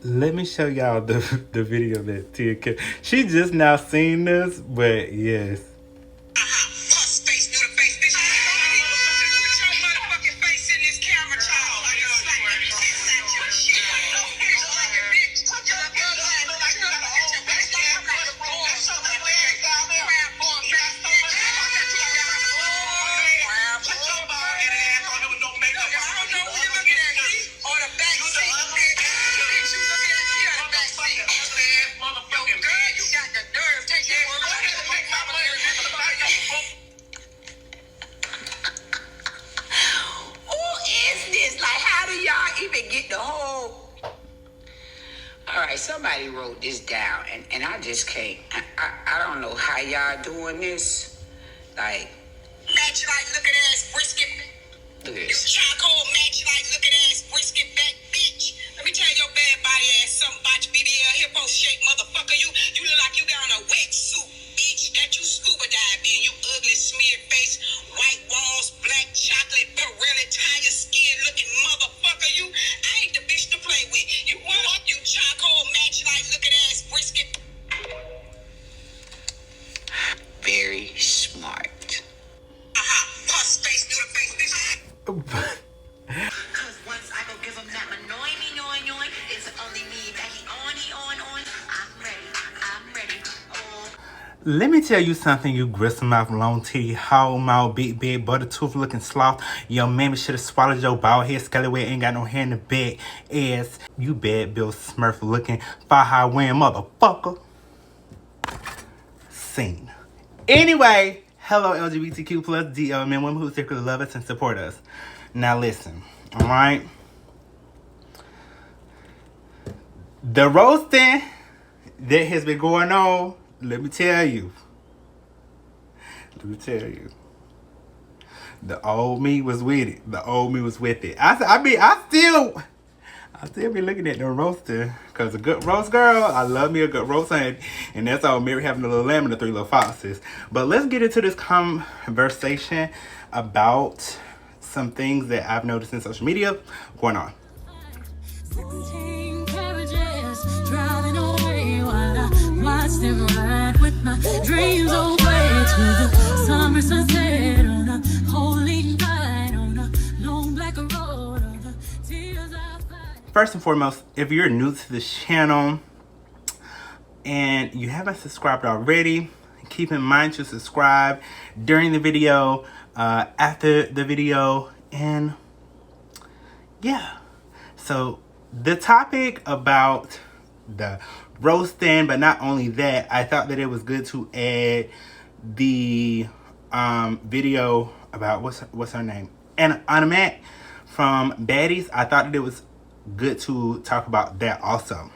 Let me show y'all the video that Tia Kim. She just now seen this, but yes. Somebody wrote this down, and I just can't. I don't know how y'all doing this. Like, match like looking ass brisket. Look at this. Charcoal match like looking ass brisket back bitch. Let me tell your bad body ass something about your BBL hippo shape motherfucker. You look like you got on a wetsuit, bitch. That you scuba dive in. You ugly smeared face, white walls, black chocolate, Pirelli tire skin looking motherfucker. You, I ain't the bitch to play with. You what? You charcoal match like looking ass brisket. Very smart. Puss face, do the face, bitch. Cause once I go give him that annoying, it's only me that he on. I'm ready. Oh. Let me tell you something, you gristle mouth, long titty, whole mouth, big bed, butter tooth looking sloth. Your mammy should have swallowed your bald head, scallywag, ain't got no hair in the back ass. You bad Bill Smurf looking, fire high wearing motherfucker. Scene. Anyway, hello LGBTQ plus DL men, women who secretly love us and support us. Now listen, alright? The roasting that has been going on, let me tell you. The old me was with it. I still be looking at the roaster. Cause a good roast girl, I love me a good roast, and that's all Mary having a little lamb and the three little foxes. But let's get into this conversation about some things that I've noticed in social media going on. 17 carriages driving away while I watch them ride with my dreams away to the summer sunset on a holy night on a long black road of the tears I cried. First and foremost, if you're new to this channel and you haven't subscribed already, keep in mind to subscribe during the video, after the video, and yeah. So the topic about the roasting, but not only that, I thought that it was good to add the video about what's her name, Anna Mac from Baddies. I thought that it was good to talk about that also.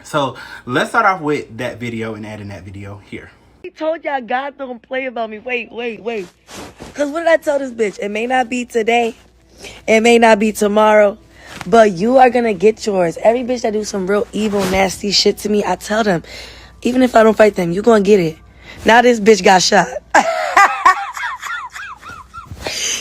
So let's start off with that video and adding that video here. He told y'all God don't play about me. Wait. Because what did I tell this bitch? It may not be today. It may not be tomorrow. But you are going to get yours. Every bitch that do some real evil, nasty shit to me, I tell them, even if I don't fight them, you going to get it. Now this bitch got shot.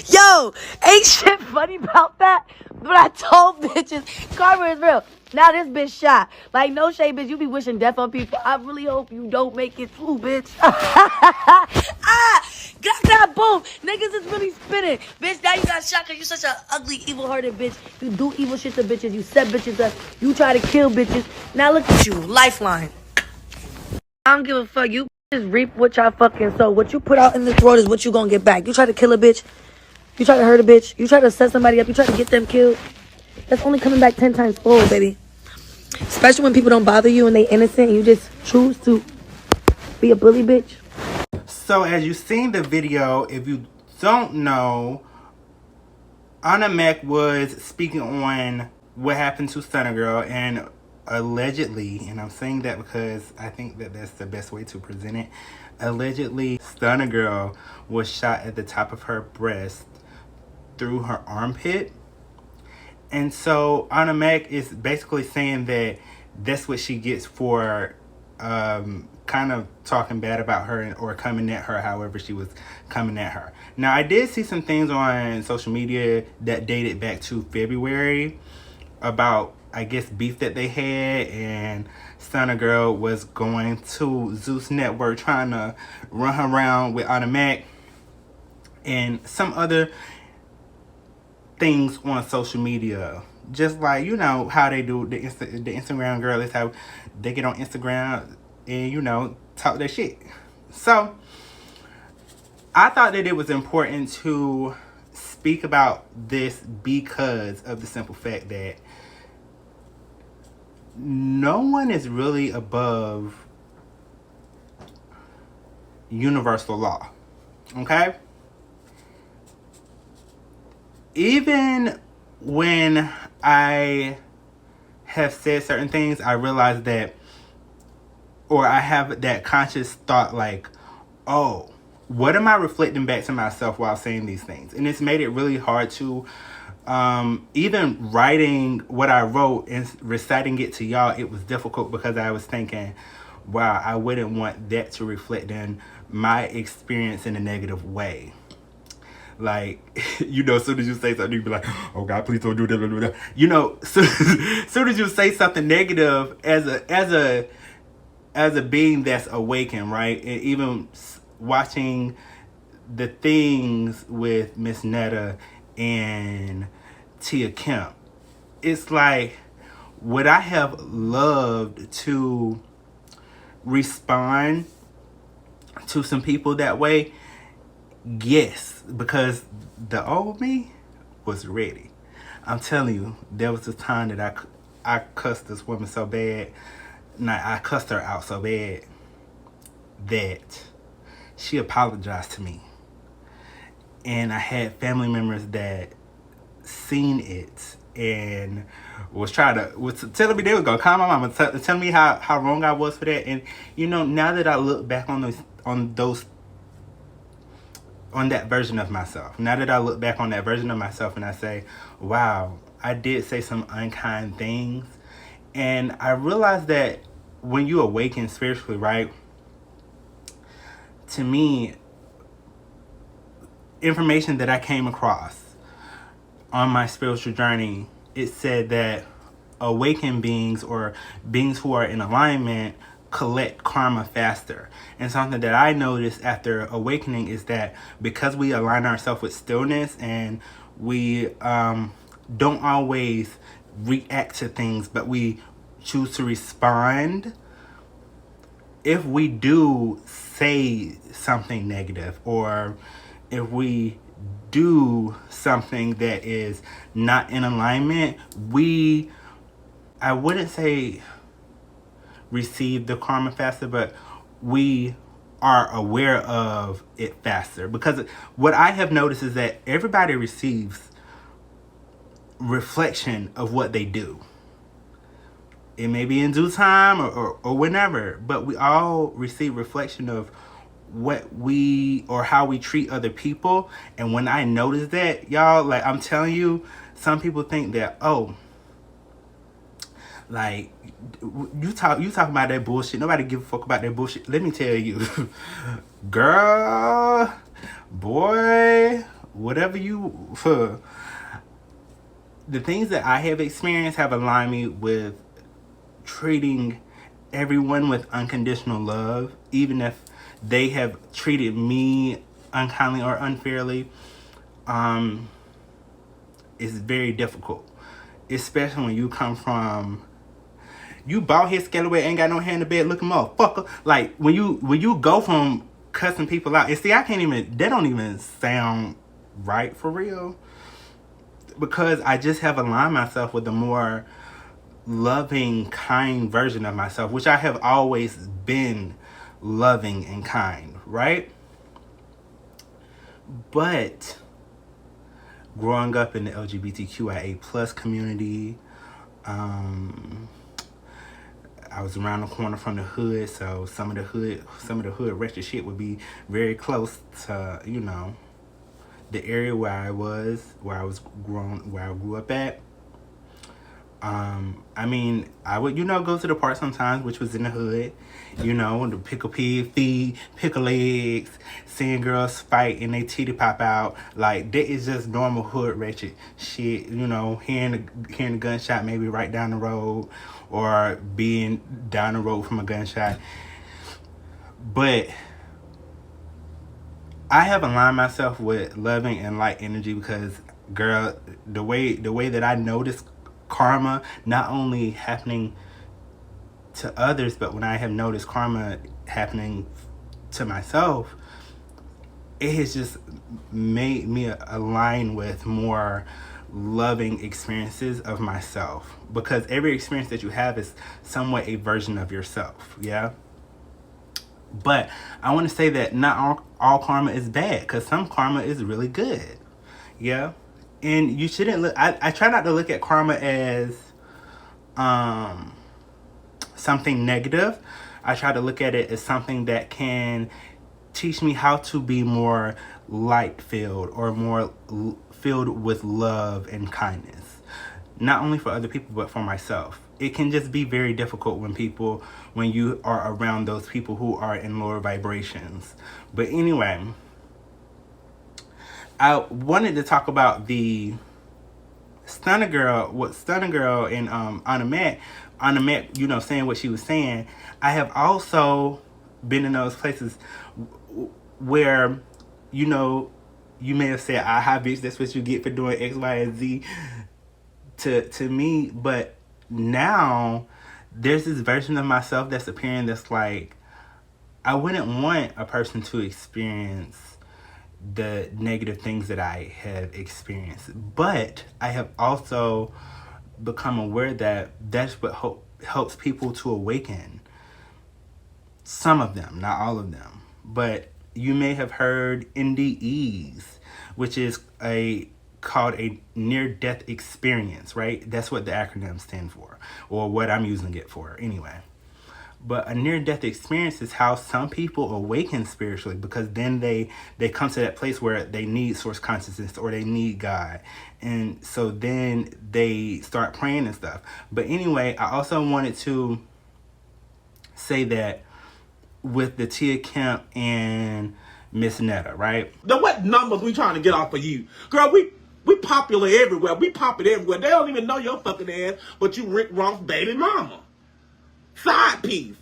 Yo, ain't shit funny about that? But I told bitches, karma is real. Now this bitch shot. Like, no shade, bitch. You be wishing death on people. I really hope you don't make it through, bitch. God, boom. Niggas is really spinning. Bitch, now you got shot because you such an ugly, evil-hearted bitch. You do evil shit to bitches. You set bitches up. You try to kill bitches. Now look at you. Lifeline. I don't give a fuck. You just reap what y'all fucking sow. What you put out in this world is what you gonna get back. You try to kill a bitch. You try to hurt a bitch. You try to set somebody up. You try to get them killed. That's only coming back 10 times forward, baby. Especially when people don't bother you and they innocent and you just choose to be a bully bitch. So as you've seen the video, if you don't know, Anna Mac was speaking on what happened to Stunna Girl, and allegedly, and I'm saying that because I think that that's the best way to present it, allegedly Stunna Girl was shot at the top of her breast through her armpit. And so Anna Mac is basically saying that that's what she gets for kind of talking bad about her or coming at her however she was coming at her. Now, I did see some things on social media that dated back to February about I guess, beef that they had, and Stunna Girl was going to Zeus Network trying to run her around with Automatic and some other things on social media. Just like, you know, how they do the Instagram girl is how they get on Instagram and, you know, talk their shit. So I thought that it was important to speak about this because of the simple fact that no one is really above universal law. Okay? Even when I have said certain things, I realize that, or I have that conscious thought like, oh, what am I reflecting back to myself while saying these things? And it's made it really hard to, even writing what I wrote and reciting it to y'all, it was difficult because I was thinking, wow, I wouldn't want that to reflect in my experience in a negative way. Like, you know, as soon as you say something, you be like, oh God, please don't do that. You know, soon as you say something negative as a being that's awakened, right? And even watching the things with Miss Netta and Tia Kemp, it's like, would I have loved to respond to some people that way? Yes, because the old me was ready. I'm telling you, there was a time that I cussed this woman so bad. I cussed her out so bad that she apologized to me. And I had family members that seen it and was telling me they was gonna call my mama, tell me how wrong I was for that. And you know, now that I look back on that version of myself, now that I look back on that version of myself and I say, wow, I did say some unkind things. And I realized that when you awaken spiritually, right, to me, information that I came across on my spiritual journey, it said that awakened beings, or beings who are in alignment, collect karma faster. And something that I noticed after awakening is that because we align ourselves with stillness and we don't always react to things, but we choose to respond, if we do say something negative, or if we do something that is not in alignment, I wouldn't say receive the karma faster, but we are aware of it faster. Because what I have noticed is that everybody receives reflection of what they do. It may be in due time or whenever, but we all receive reflection of what we, or how we treat other people. And when I notice that, y'all, like, I'm telling you, some people think that, oh, like, you talk about that bullshit, nobody give a fuck about that bullshit. Let me tell you, girl, boy, whatever the things that I have experienced have aligned me with treating everyone with unconditional love, even if they have treated me unkindly or unfairly. It's very difficult, especially when you come from, you bald head scalaway, ain't got no hair in the bed looking motherfucker. Like, when you go from cussing people out, and see, that don't even sound right for real, because I just have aligned myself with a more loving, kind version of myself, which I have always been loving and kind, right? But growing up in the LGBTQIA plus community, I was around the corner from the hood, so some of the hood wretched shit would be very close to, you know, the area where I grew up at. I mean, I would, go to the park sometimes, which was in the hood, the pickle pig feed, pickle legs, seeing girls fight and they titty pop out. Like, that is just normal hood ratchet shit, hearing the gunshot maybe right down the road or being down the road from a gunshot. But I have aligned myself with loving and light energy because, girl, the way that I notice karma not only happening to others, but when I have noticed karma happening to myself, it has just made me align with more loving experiences of myself, because every experience that you have is somewhat a version of yourself. Yeah. But I want to say that not all karma is bad, because some karma is really good. Yeah. And you shouldn't look, I try not to look at karma as something negative. I try to look at it as something that can teach me how to be more light filled or more filled with love and kindness. Not only for other people, but for myself. It can just be very difficult when you are around those people who are in lower vibrations. But anyway, I wanted to talk about the Stunna Girl and Anna Mac, saying what she was saying. I have also been in those places where, you may have said, aha, bitch, that's what you get for doing X, Y, and Z to me. But now there's this version of myself that's appearing that's like, I wouldn't want a person to experience the negative things that I have experienced. But I have also become aware that that's what helps people to awaken. Some of them, not all of them. But you may have heard NDEs, which is called a near-death experience, right? That's what the acronym stands for, or what I'm using it for anyway. But a near-death experience is how some people awaken spiritually, because then they come to that place where they need source consciousness or they need God. And so then they start praying and stuff. But anyway, I also wanted to say that with the Tia Kemp and Miss Netta, right? Now, what numbers we trying to get off of you? Girl, we popular everywhere. We popping everywhere. They don't even know your fucking ass, but you Rick Ross baby mama. Side piece.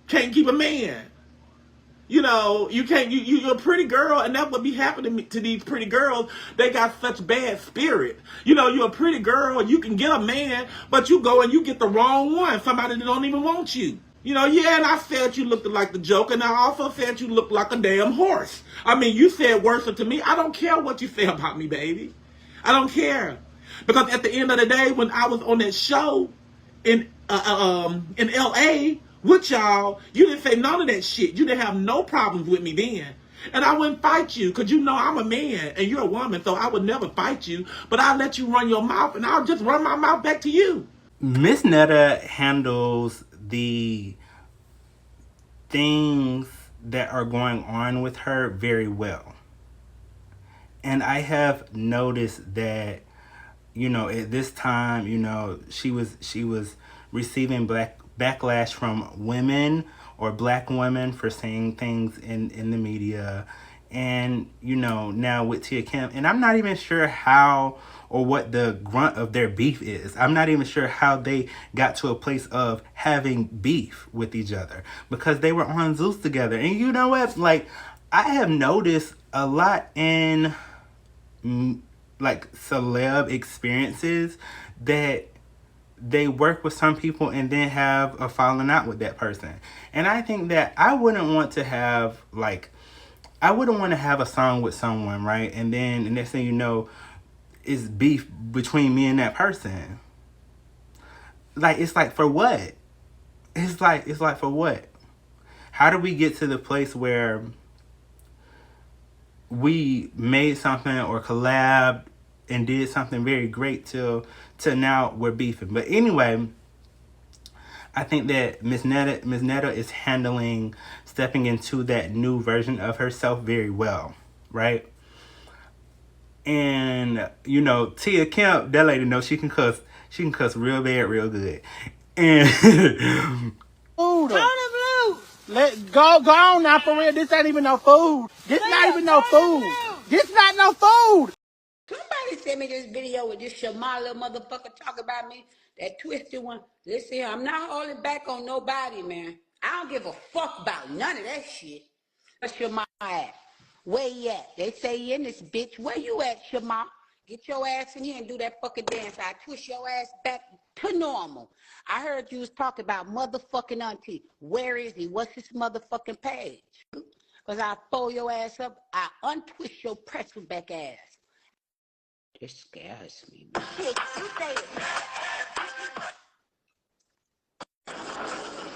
Can't keep a man. You can't, you're a pretty girl, and that would be happening to these pretty girls. They got such bad spirit. You're a pretty girl, and you can get a man, but you go and you get the wrong one. Somebody that don't even want you. And I said you looked like the Joker, and I also said you looked like a damn horse. I mean, you said worse to me. I don't care what you say about me, baby. I don't care. Because at the end of the day, when I was on that show in L.A., with y'all, you didn't say none of that shit. You didn't have no problems with me then. And I wouldn't fight you, because I'm a man and you're a woman, so I would never fight you. But I'll let you run your mouth, and I'll just run my mouth back to you. Miss Netta handles the things that are going on with her very well. And I have noticed that, at this time, she was receiving backlash from women or black women for saying things in the media. And now with Tia Kemp, and I'm not even sure how or what the grunt of their beef is. I'm not even sure how they got to a place of having beef with each other, because they were on Zeus together. And you know what, like, I have noticed a lot in like celeb experiences that they work with some people and then have a falling out with that person. And I think that I wouldn't want to have a song with someone, right? And then the next thing you know, is beef between me and that person. Like, it's like, for what? It's like for what? How do we get to the place where we made something or collabed and did something very great till now we're beefing? But anyway, I think that Miss Netta is stepping into that new version of herself very well, right? And Tia Kemp, that lady knows she can cuss. She can cuss real bad, real good. And Food. Let go on now for real. This ain't even no food. This not even no food. This not no food. Somebody sent me this video with this Shamala motherfucker talk about me. That twisted one. Listen here, I'm not holding back on nobody, man. I don't give a fuck about none of that shit. Where's Shamar at? Where you at? They say you in this bitch. Where you at, Shamar? Get your ass in here and do that fucking dance. I twist your ass back to normal. I heard you was talking about motherfucking auntie. Where is he? What's his motherfucking page? Because I fold your ass up. I untwist your pretzel back ass. This scares me, man. Shit, you say it.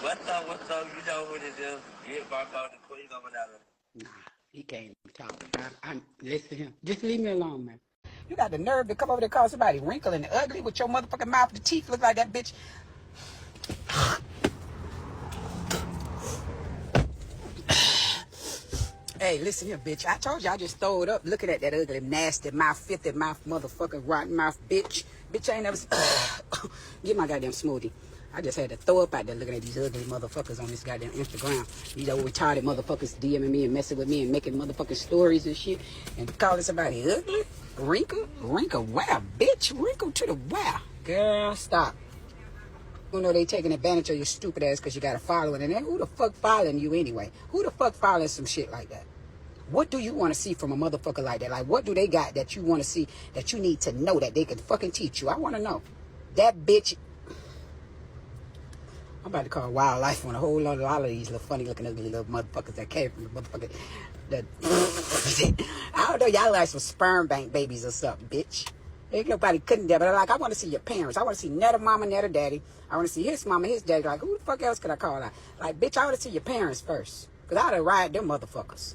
What's up? You know what it is. Get back on the queen over there. Nah, he can't talk. Listen to him. Just leave me alone, man. You got the nerve to come over there and call somebody wrinkle and ugly with your motherfucking mouth. The teeth look like that bitch. Hey, listen here, bitch. I told you I just throw it up looking at that ugly, nasty mouth, filthy mouth, motherfucking rotten mouth, bitch. Bitch, I ain't never... Get my goddamn smoothie. I just had to throw up out there looking at these ugly motherfuckers on this goddamn Instagram. These old retarded motherfuckers DMing me and messing with me and making motherfucking stories and shit. And calling somebody ugly. Wrinkle? Wrinkle where, bitch? Wrinkle to the where? Girl, stop. You know they taking advantage of your stupid ass because you got a following. And then who the fuck following you anyway? Who the fuck following some shit like that? What do you want to see from a motherfucker like that? Like, what do they got that you want to see that you need to know that they can fucking teach you? I want to know. That bitch... I'm about to call wildlife on a whole lot of these little funny looking ugly little motherfuckers that came from the motherfucker. I don't know, y'all like some sperm bank babies or something, bitch. Ain't nobody couldn't there, but like, I want to see your parents. I want to see Netta mama, Netta daddy. I want to see his mama, his daddy. Like, who the fuck else could I call out? Like, bitch, I want to see your parents first. Because I would have ride them motherfuckers.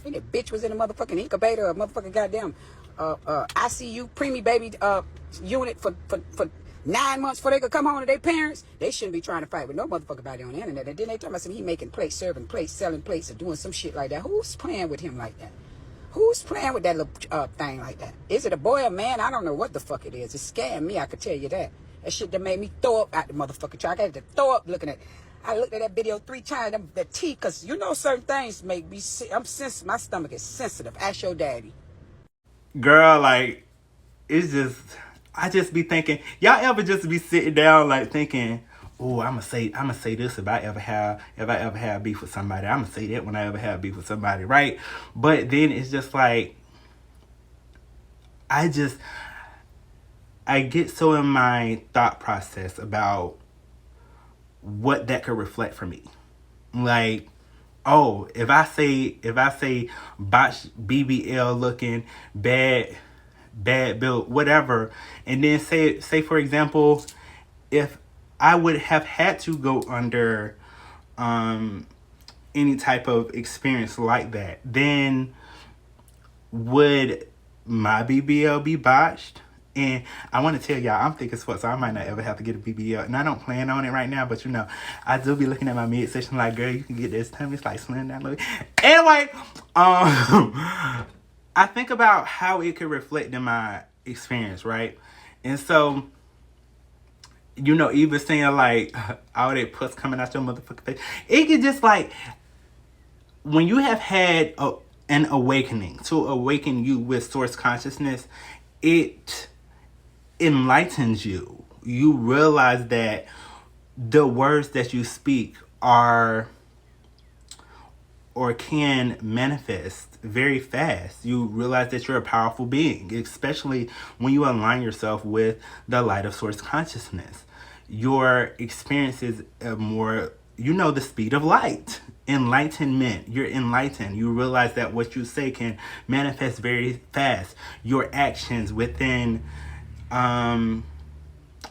And that bitch was in a motherfucking incubator or motherfucking goddamn ICU preemie baby unit for 9 months before they could come home to their parents. They shouldn't be trying to fight with no motherfucker about it on the internet. And then they talking about some he making plates, serving plates, selling plates, or doing some shit like that. Who's playing with him like that? Who's playing with that little thing like that? Is it a boy or man? I don't know what the fuck it is. It's scaring me, I could tell you that. That shit that made me throw up out the motherfucking truck. I had to throw up looking at it. I looked at that video 3 times. The teeth, because you know certain things make me sick. I'm sensitive. My stomach is sensitive. Ask your daddy. girl, like, it's just, I just be thinking, y'all ever just be sitting down like thinking, oh, I'ma say this if I ever have beef with somebody. I'ma say that when I ever have beef with somebody, right? But then it's just like, I get so in my thought process about what that could reflect for me. Like, oh, if I say botch BBL looking, bad built, whatever, and then say for example, if I would have had to go under any type of experience like that, then would my BBL be botched? And I want to tell y'all, I'm thick as fuck, so I might not ever have to get a BBL. And I don't plan on it right now, but you know, I do be looking at my midsection like, girl, you can get this tummy. It's like slim down a little bit. Anyway, I think about how it could reflect in my experience, right? And so, you know, even saying like, all that pus coming out your motherfucking face, it could just like, when you have had an awakening, to awaken you with source consciousness, it enlightens you. You realize that the words that you speak are or can manifest very fast. You realize that you're a powerful being, especially when you align yourself with the light of source consciousness. Your experience is more, you know, the speed of light. Enlightenment. You're enlightened. You realize that what you say can manifest very fast. Your actions within, I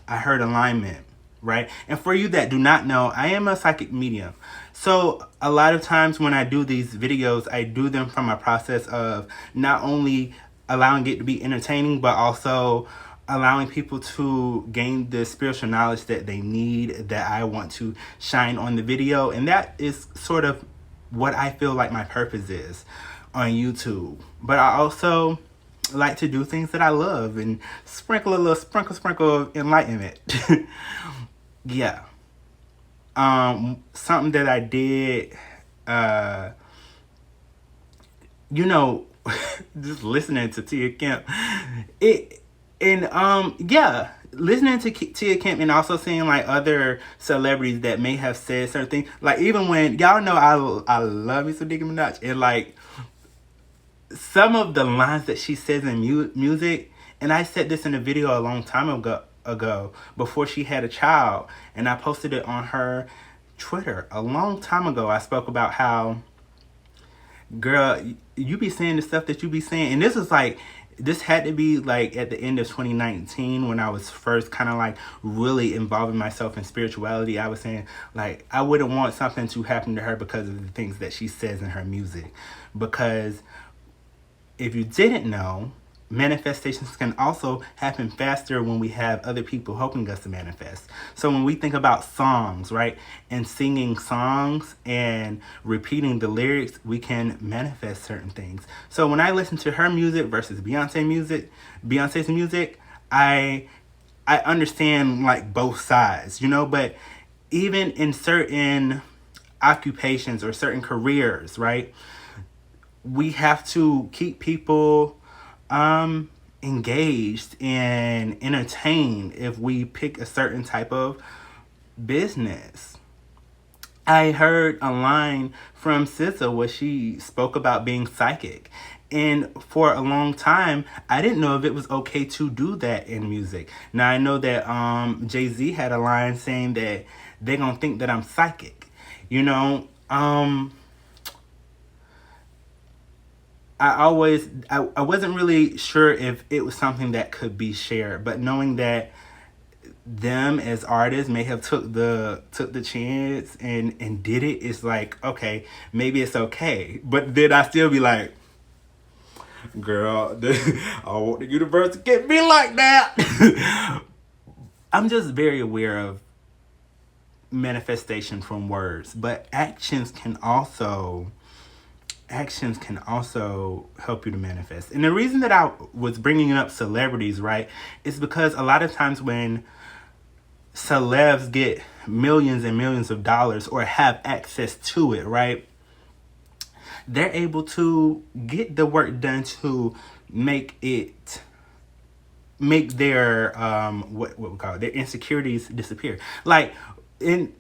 heard alignment, right? And for you that do not know, I am a psychic medium. So a lot of times when I do these videos, I do them from a process of not only allowing it to be entertaining, but also allowing people to gain the spiritual knowledge that they need, that I want to shine on the video. And that is sort of what I feel like my purpose is on YouTube. But I also like to do things that I love and sprinkle a little sprinkle of enlightenment. Yeah. Something that I did, you know, just listening to Tia Kemp, listening to Tia Kemp and also seeing like other celebrities that may have said certain things, like even when y'all know I love me some Nicki Minaj, and like some of the lines that she says in music, and I said this in a video a long time ago before she had a child, and I posted it on her Twitter a long time ago. I spoke about how, girl, you be saying the stuff that you be saying, and this had to be like at the end of 2019 when I was first kind of like really involving myself in spirituality. I was saying like I wouldn't want something to happen to her because of the things that she says in her music, because if you didn't know, manifestations can also happen faster when we have other people helping us to manifest. So when we think about songs, right, and singing songs and repeating the lyrics, we can manifest certain things. So when I listen to her music versus Beyonce's music, I understand like both sides, you know, but even in certain occupations or certain careers, right, we have to keep people engaged and entertained if we pick a certain type of business. I heard a line from SZA where she spoke about being psychic. And for a long time, I didn't know if it was okay to do that in music. Now, I know that Jay-Z had a line saying that they're going to think that I'm psychic. You know, I wasn't really sure if it was something that could be shared, but knowing that them as artists may have took the chance and did it, it's like, okay, maybe it's okay. But then I still be like, girl, I want the universe to get me like that. I'm just very aware of manifestation from words, but actions can also help you to manifest. And the reason that I was bringing up celebrities, right, is because a lot of times when celebs get millions and millions of dollars or have access to it, right, they're able to get the work done to make their what we call it, their insecurities disappear. Like and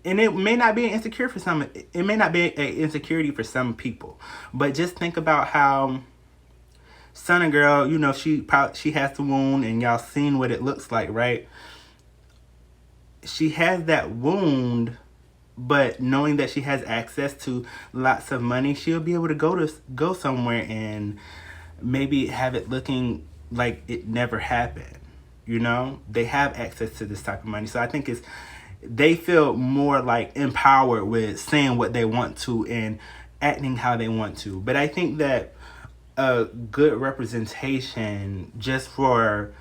it may not be an insecurity for some. It may not be an insecurity for some people. But just think about how Sunny Girl, you know, she has the wound, and y'all seen what it looks like, right? She has that wound, but knowing that she has access to lots of money, she'll be able to go somewhere and maybe have it looking like it never happened. You know, they have access to this type of money, so I think they feel more like empowered with saying what they want to and acting how they want to. But I think that a good representation just for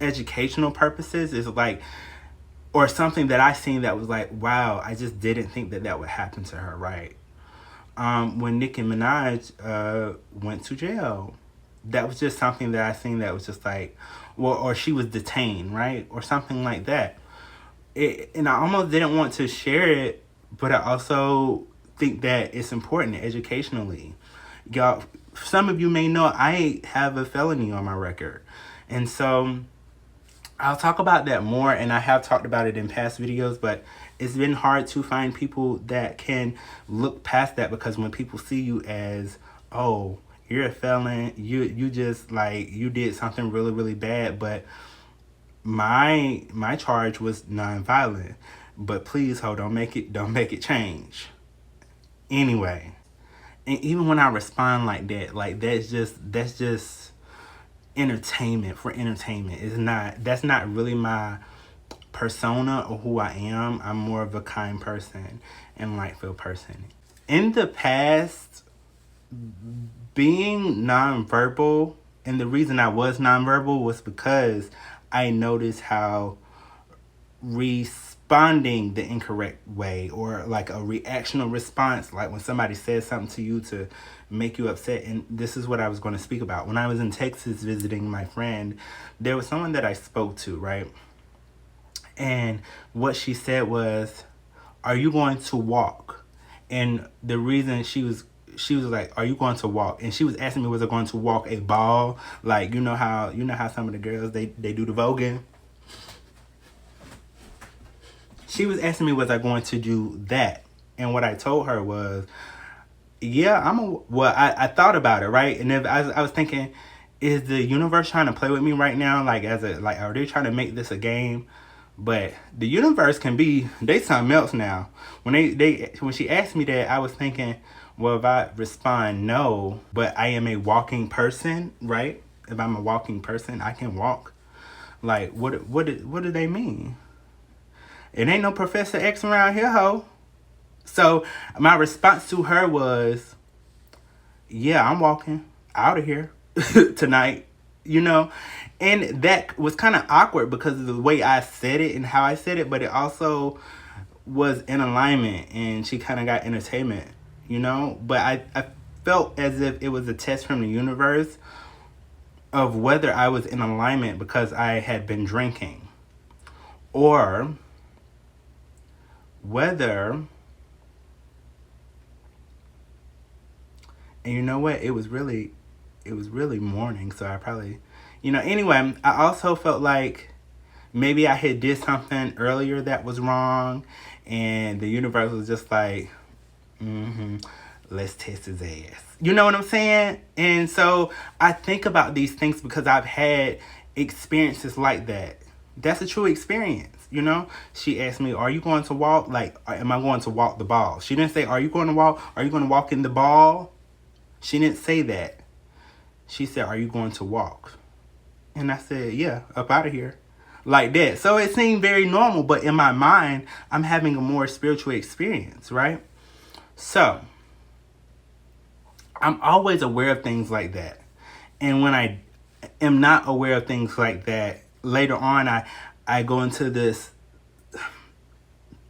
educational purposes is like, or something that I seen that was like, wow, I just didn't think that would happen to her, right? When Nicki Minaj went to jail, that was just something that I seen that was just like, well, or she was detained, right? Or something like that. And I almost didn't want to share it, but I also think that it's important educationally. Y'all, some of you may know I have a felony on my record. And so I'll talk about that more, and I have talked about it in past videos, but it's been hard to find people that can look past that, because when people see you as, oh, you're a felon, you just like, you did something really, really bad, but my charge was nonviolent. But please, don't make it change. Anyway, and even when I respond like that, like that's just entertainment for entertainment. That's not really my persona or who I am. I'm more of a kind person and light-filled person. In the past, being nonverbal, and the reason I was nonverbal was because I noticed how responding the incorrect way, or like a reactional response, like when somebody says something to you to make you upset. And this is what I was going to speak about. When I was in Texas visiting my friend, there was someone that I spoke to, right? And what she said was, "Are you going to walk?" And the reason she was like, "Are you going to walk?" And she was asking me, was I going to walk a ball? Like, you know how some of the girls, they do the voguing. She was asking me, was I going to do that? And what I told her was, yeah, I thought about it, right? And if I was thinking, is the universe trying to play with me right now? Like, are they trying to make this a game? But the universe can be, they something else now. When she asked me that, I was thinking, well, if I respond no, but I am a walking person, right? If I'm a walking person, I can walk. Like, what do they mean? It ain't no Professor X around here, ho. So my response to her was, yeah, I'm walking out of here tonight, And that was kind of awkward because of the way I said it and how I said it, but it also was in alignment, and she kind of got entertainment, But I felt as if it was a test from the universe of whether I was in alignment because I had been drinking, or whether, and you know what, it was really morning, so I probably, anyway, I also felt like maybe I had did something earlier that was wrong, and the universe was just like, let's test his ass. You know what I'm saying? And so I think about these things because I've had experiences like that. That's a true experience, She asked me, are you going to walk? Like, am I going to walk the ball? She didn't say, are you going to walk? Are you going to walk in the ball? She didn't say that. She said, are you going to walk? And I said, yeah, up out of here. Like that. So it seemed very normal, but in my mind, I'm having a more spiritual experience, right? So I'm always aware of things like that. And when I am not aware of things like that, later on, I go into this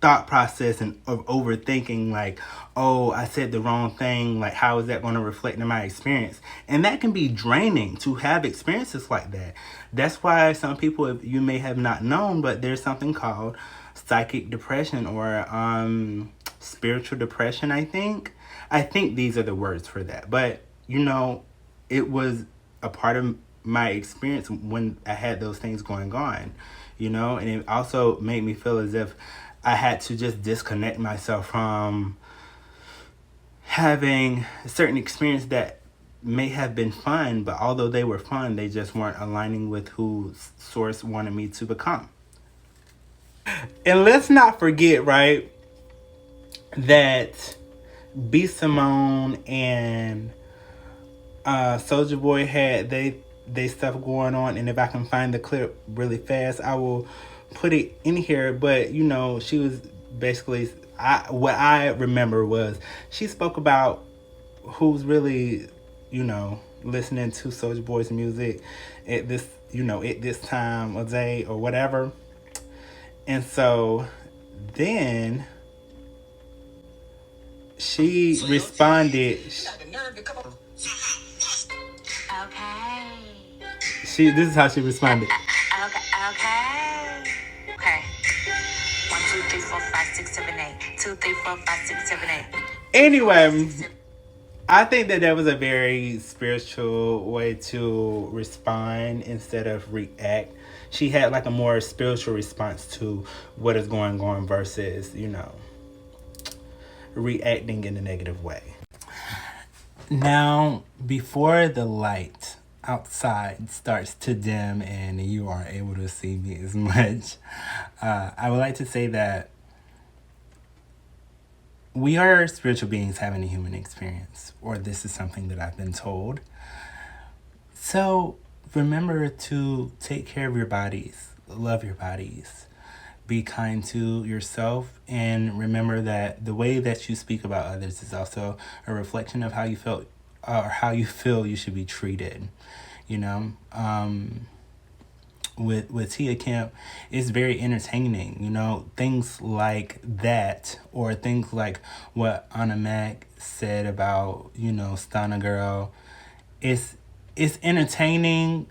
thought process and of overthinking, like, oh, I said the wrong thing. Like, how is that going to reflect in my experience? And that can be draining to have experiences like that. That's why some people, you may have not known, but there's something called psychic depression or spiritual depression, I think. I think these are the words for that. But, it was a part of my experience when I had those things going on, and it also made me feel as if I had to just disconnect myself from having a certain experience that may have been fun, but although they were fun, they just weren't aligning with who Source wanted me to become. And let's not forget, right, that B. Simone and Soulja Boy had they stuff going on, and if I can find the clip really fast, I will put it in here. But she was basically, what I remember was she spoke about who's really listening to Soulja Boy's music at this time of day or whatever. And so then she responded. Okay. This is how she responded. Okay. 1, 2, 3, 4, 5, 6, 7, 8. 2, 3, 4, 5, 6, 7, 8. Anyway, I think that was a very spiritual way to respond instead of react. She had like a more spiritual response to what is going on versus, reacting in a negative way. Now, before the light outside starts to dim and you are able to see me as much, I would like to say that we are spiritual beings having a human experience, or this is something that I've been told. So remember to take care of your bodies, love your bodies, be kind to yourself, and remember that the way that you speak about others is also a reflection of how you felt or how you feel you should be treated. with Tia Kemp is very entertaining. You know, things like that, or things like what Anna Mac said about, you know, Stunna Girl. It's entertaining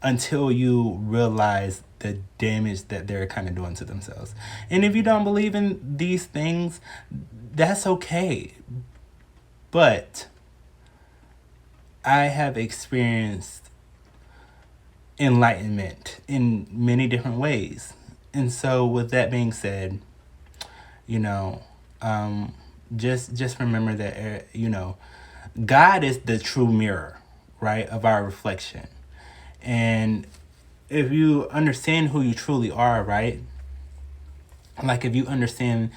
until you realize the damage that they're kind of doing to themselves. And if you don't believe in these things, that's okay. But I have experienced enlightenment in many different ways. And so with that being said, you know, just remember that, you know, God is the true mirror, right, of our reflection. And if you understand who you truly are, right, like if you understand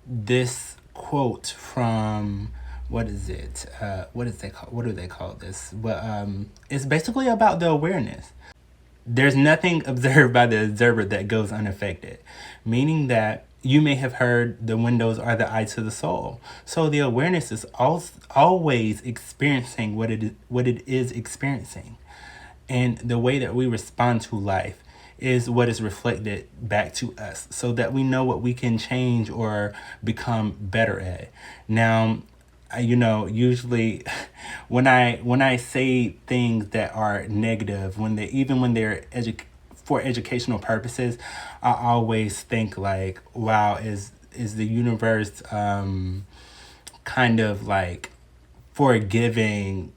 this quote from, what is it? What do they call this? But it's basically about the awareness. There's nothing observed by the observer that goes unaffected, meaning that you may have heard the windows are the eye to the soul. So the awareness is always experiencing what it is experiencing. And the way that we respond to life is what is reflected back to us, so that we know what we can change or become better at. Now, you know, usually when I say things that are negative, even when they're for educational purposes, I always think like, wow, is the universe kind of like forgiving?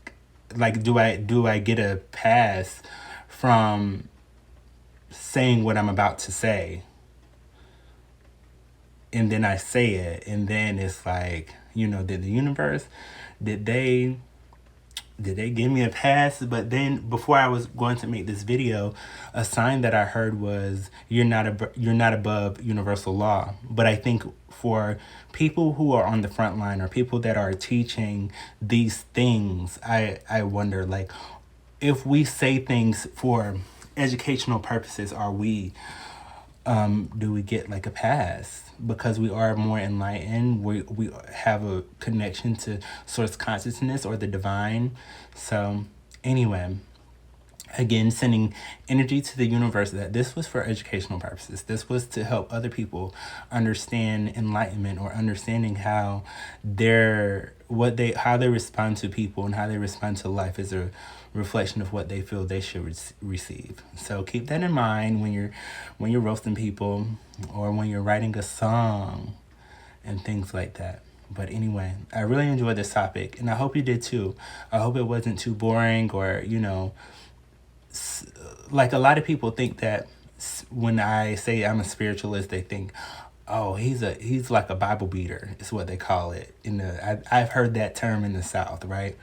Like, do I get a pass from saying what I'm about to say? And then I say it, and then it's like, you know, did the universe, did they give me a pass? But then before I was going to make this video, a sign that I heard was, you're not above universal law. But I think for people who are on the front line, or people that are teaching these things, I wonder, like, if we say things for educational purposes, are we do we get like a pass because we are more enlightened? We have a connection to source consciousness or the divine. So anyway, again, sending energy to the universe that this was for educational purposes. This was to help other people understand enlightenment, or understanding how how they respond to people and how they respond to life is a reflection of what they feel they should receive. So keep that in mind when you're roasting people, or when you're writing a song and things like that. But anyway, I really enjoyed this topic, and I hope you did too. I hope it wasn't too boring, or, you know, like a lot of people think that when I say I'm a spiritualist, they think, oh, he's like a Bible beater, is what they call it. I've heard that term in the South, right?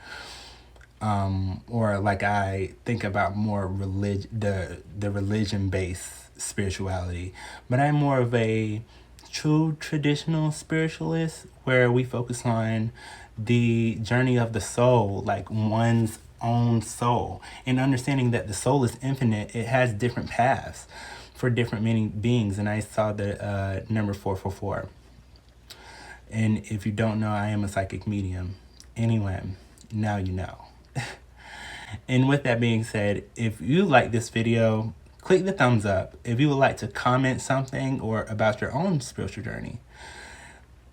Or like I think about more the religion-based spirituality, but I'm more of a true traditional spiritualist, where we focus on the journey of the soul, like one's own soul, and understanding that the soul is infinite. It has different paths for different meaning beings. And I saw the number 444. And if you don't know, I am a psychic medium. Anyway, now you know. And with that being said, if you like this video, click the thumbs up. If you would like to comment something or about your own spiritual journey,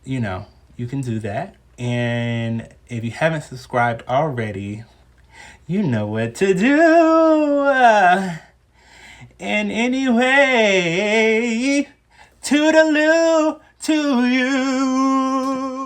you know, you can do that. And if you haven't subscribed already, you know what to do. And anyway, toodaloo to you.